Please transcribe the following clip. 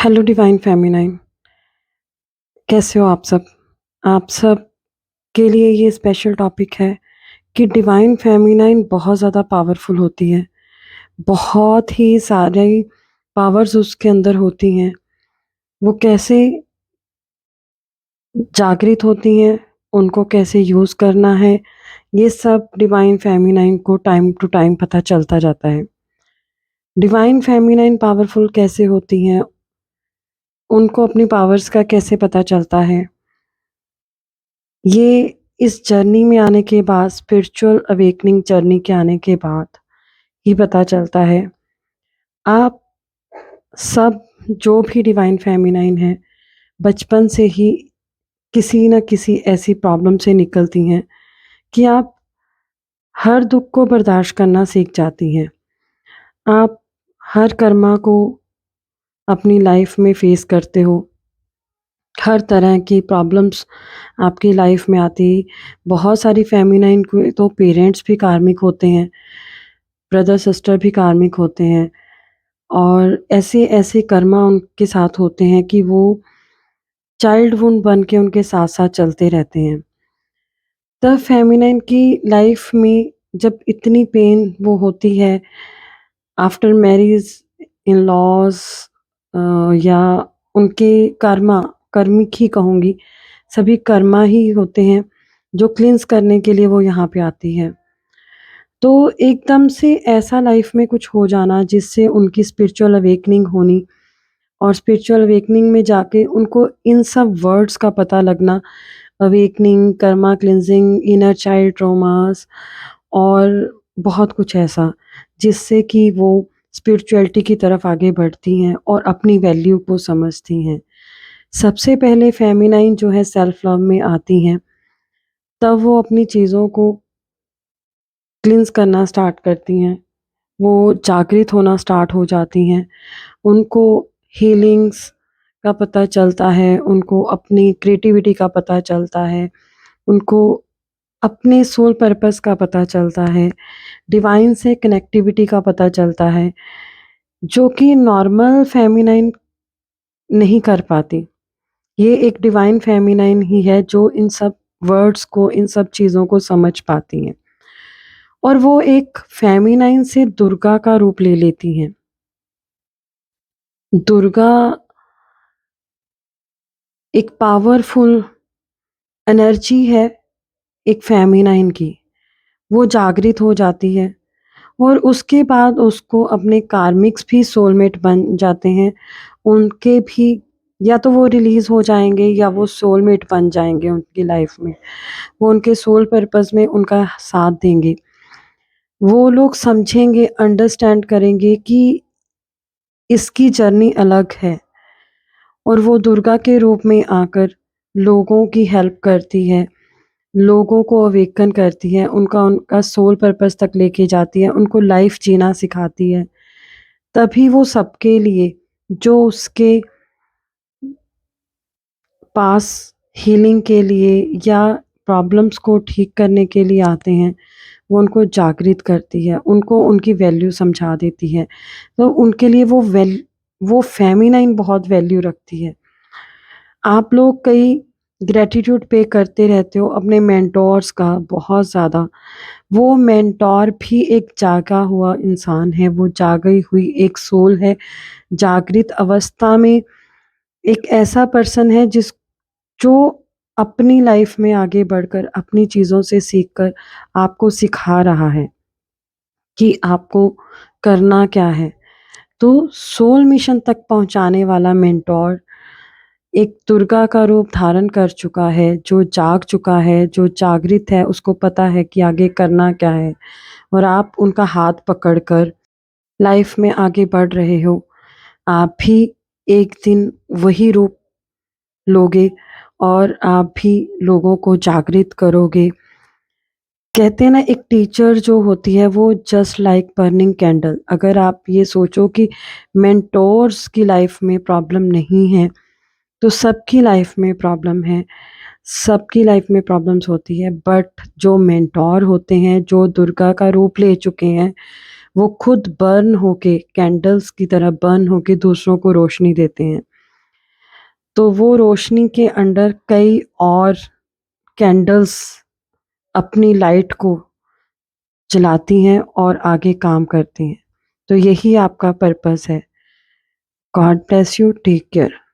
Hello divine feminine, कैसे हो आप सब? आप सब के लिए ये स्पेशल टॉपिक है कि डिवाइन फेमिनाइन बहुत ज़्यादा पावरफुल होती है। बहुत ही सारी पावर्स उसके अंदर होती हैं। वो कैसे जागृत होती हैं, उनको कैसे यूज़ करना है, ये सब डिवाइन फेमिनाइन को टाइम टू टाइम पता चलता जाता है। डिवाइन फेमिनाइन पावरफुल कैसे होती हैं, उनको अपनी पावर्स का कैसे पता चलता है, ये इस जर्नी में आने के बाद, स्पिरिचुअल अवेकनिंग जर्नी के आने के बाद ही पता चलता है। आप सब जो भी डिवाइन फेमिनाइन है, बचपन से ही किसी न किसी ऐसी प्रॉब्लम से निकलती हैं कि आप हर दुख को बर्दाश्त करना सीख जाती हैं। आप हर कर्मा को अपनी लाइफ में फेस करते हो। हर तरह की प्रॉब्लम्स आपकी लाइफ में आती। बहुत सारी फेमिनाइन के तो पेरेंट्स भी कार्मिक होते हैं, ब्रदर सिस्टर भी कार्मिक होते हैं, और ऐसे-ऐसे कर्मा उनके साथ होते हैं कि वो चाइल्ड वुंड बन के उनके साथ-साथ चलते रहते हैं। तब फेमिनाइन की लाइफ में जब इतनी पेन वो होती है आफ्टर मैरिज, इन-लॉज़, या उनके कर्मा, कर्मिक ही कहूँगी, सभी कर्मा ही होते हैं जो क्लींस करने के लिए वो यहाँ पे आती है। तो एकदम से ऐसा लाइफ में कुछ हो जाना जिससे उनकी स्पिरिचुअल अवेकनिंग होनी, और स्पिरिचुअल अवेकनिंग में जाके उनको इन सब वर्ड्स का पता लगना, awakening, Karma cleansing, inner child traumas और बहुत कुछ ऐसा, जिससे कि वो स्पिरिचुअलिटी की तरफ आगे बढ़ती हैं और अपनी वैल्यू को समझती हैं। सबसे पहले फेमिनाइन जो है सेल्फ लव में आती हैं, तब वो अपनी चीज़ों को क्लींस करना स्टार्ट करती हैं। वो जागृत होना स्टार्ट हो जाती हैं। उनको हीलिंग्स का पता चलता है, उनको अपनी क्रिएटिविटी का पता चलता है, उनको अपने सोल पर्पस का पता चलता है, डिवाइन से कनेक्टिविटी का पता चलता है, जो कि नॉर्मल फेमिनाइन नहीं कर पाती। ये एक डिवाइन फेमिनाइन ही है जो इन सब वर्ड्स को, इन सब चीज़ों को समझ पाती हैं। और वो एक फेमिनाइन से दुर्गा का रूप ले लेती हैं। दुर्गा एक पावरफुल एनर्जी है, एक फेमिनाइन की। वो जागृत हो जाती है और उसके बाद उसको अपने कार्मिक्स भी सोलमेट बन जाते हैं। उनके भी या तो वो रिलीज़ हो जाएँगे या वो सोलमेट बन जाएँगे उनकी लाइफ़ में। वो उनके सोल पर्पस में उनका साथ देंगे। वो लोग समझेंगे, अंडरस्टैंड करेंगे कि इसकी जर्नी अलग है, और वो दुर्गा के रूप में आकर लोगों की हेल्प करती है, लोगों को अवेकन करती है, उनका उनका सोल पर्पस तक लेके जाती है, उनको लाइफ जीना सिखाती है। तभी वो सबके लिए जो उसके पास हीलिंग के लिए या प्रॉब्लम्स को ठीक करने के लिए आते हैं, वो उनको जागृत करती है, उनको उनकी वैल्यू समझा देती है। तो उनके लिए वो फेमिनाइन बहुत वैल्यू रखती है। आप लोग कई ग्रैटिट्यूड पे करते रहते हो अपने मेंटोर्स का बहुत ज़्यादा। वो मेंटोर भी एक जागा हुआ इंसान है, वो जागी हुई एक सोल है। जागृत अवस्था में एक ऐसा पर्सन है जो अपनी लाइफ में आगे बढ़कर अपनी चीज़ों से सीखकर आपको सिखा रहा है कि आपको करना क्या है। तो सोल मिशन तक पहुँचाने वाला मेंटोर एक दुर्गा का रूप धारण कर चुका है, जो जाग चुका है, जो जागृत है, उसको पता है कि आगे करना क्या है, और आप उनका हाथ पकड़कर लाइफ में आगे बढ़ रहे हो। आप भी एक दिन वही रूप लोगे और आप भी लोगों को जागृत करोगे। कहते हैं ना, एक टीचर जो होती है वो जस्ट लाइक बर्निंग कैंडल। अगर आप ये सोचो कि मेंटोर्स की लाइफ में प्रॉब्लम नहीं है, तो सबकी लाइफ में प्रॉब्लम है, सबकी लाइफ में प्रॉब्लम्स होती है। बट जो मेंटोर होते हैं, जो दुर्गा का रूप ले चुके हैं, वो खुद बर्न होके, कैंडल्स की तरह बर्न होके दूसरों को रोशनी देते हैं। तो वो रोशनी के अंडर कई और कैंडल्स अपनी लाइट को जलाती हैं और आगे काम करती हैं। तो यही आपका पर्पस है। God bless you, take care.